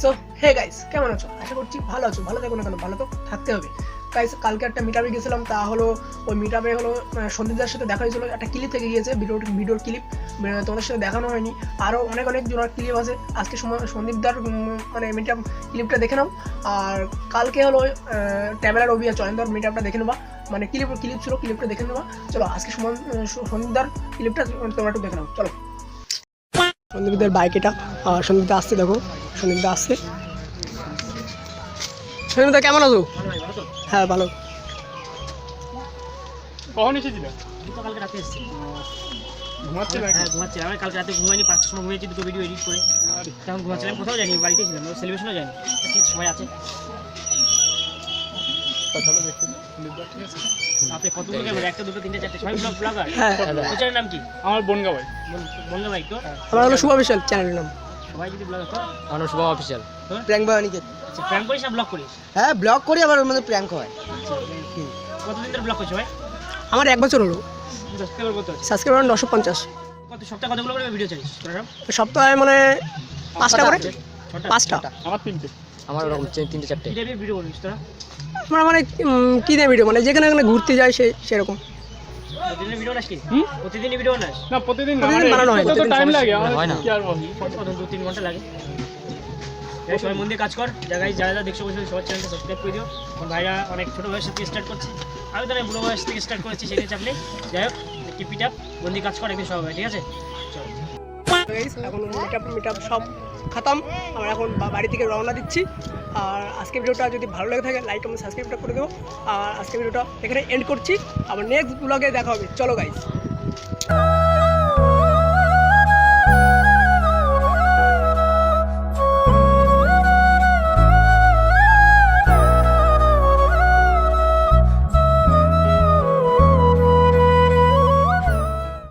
So hey guys, কেমন আছো? আশা করছি ভালো আছো। ভালো থাকো না কেন, ভালো তো থাকতে হবে। গাইস, কালকে একটা মিটআপে গেছিলাম। তা হলো ওই মিটআপে হলো সন্দীপদার সাথে দেখা হয়েছিল। একটা ক্লিপ থেকে গিয়েছে, ভিডিওর ক্লিপ তোমাদের সাথে দেখানো হয়নি। আরও অনেক জনের ক্লিপ আছে। আজকে সন্দীপদার মানে মিটআপ ক্লিপটা দেখে নাও। আর কালকে হলো ট্যাবেলার অভি আর চয়নদার মিটআপটা দেখে নেবা। মানে ক্লিপ ছিল, ক্লিপটা দেখে নেবা। চলো আজকে সন্দীপদার ক্লিপটা তোমরা একটু দেখে নাও। চলো, সন্দীপদের বাইক এটা। আর সন্দীপদা আসছে, দেখো সন্দীপদা আসছে। সন্দীপদা কেমন আছো? হ্যাঁ ভালো। কখন এসেছিল? তো কালকে রাতে এসেছি। ঘুমাচ্ছিল? হ্যাঁ ঘুমাচ্ছি। আমি কালকে রাতে ঘুমাইনি, 5টার সময় ঘুমিয়েছি, দুটো ভিডিও এডিট করে তখন ঘুমাচ্ছিলাম। কোথাও যাইনি, বাড়িতে ছিলাম, সেলিব্রেশনও যাইনি। ঠিক সবাই আছে। চলো দেখতে ঠিক আছে। আপনি কতগুলো ক্যামেরা? একটা, দুটো, তিনটে, চারটে, সবাই ব্লগার। হ্যাঁ, ওই চ্যানেলের নাম কি? আমার বনগা ভাই। বঙ্গা ভাই তো? আমার হলো শুভ বিশাল চ্যানেলের নাম। সবাই যদি ব্লগার তো আমার শুভ অফিসিয়াল। প্র্যাঙ্ক বা অনিকেত। আচ্ছা, প্র্যাঙ্ক করিস না ব্লগ করিস? হ্যাঁ ব্লগ করি, আবার ওর মধ্যে প্র্যাঙ্ক হয়। কতদিন ধরে ব্লগ করছো ভাই? আমার 1 বছর হলো। সাবস্ক্রাইবার কত আছে? সাবস্ক্রাইবার 950। কত সপ্তাহে কতগুলো করে ভিডিও চাইছ? সপ্তাহে মানে 5টা করে। 5টা। আমার 3টে। আমার ওরকম 3টে 4টে। কি টাইপের ভিডিও করিস তোরা? আমরা মানে কী দিয়ে ভিডিও, মানে যেখানে ঘুরতে যাই সেরকম। প্রতিদিনের ভিডিও নাস কি? প্রতিদিনই ভিডিও নাস? না প্রতিদিন প্রতিদিন বানানো হয়, তো প্রতিদিন টাইম লাগে হয় আমার, না। কি আর বলি। কত 2-3 ঘন্টা লাগে। সবাই মন দিয়ে কাজ কর। জায়গায় যারা দেখছো বসে সবার চ্যানেলটা সাবস্ক্রাইব করে দিও। আমার ভাইরা অনেক ছোটো বয়স থেকে স্টার্ট করছে, আমি তারা বুড়ো বয়স থেকে স্টার্ট করেছি, সেখানে চাপলে যাই হোক কিপ ইট আপ, মন দিয়ে কাজ কর, একদিন সব হবে, ঠিক আছে? চলো। এখন মিটআপ সব খতম। আমরা এখন বাড়ি থেকে রওনা দিচ্ছি। আর আজকে ভিডিওটা যদি ভালো লাগে থাকে, লাইক কমেন্ট সাবস্ক্রাইবটা করে দেবো। আর আজকে ভিডিওটা এখানে এন্ড করছি। আবার নেক্সট ব্লগে দেখা হবে। চলো গাইস।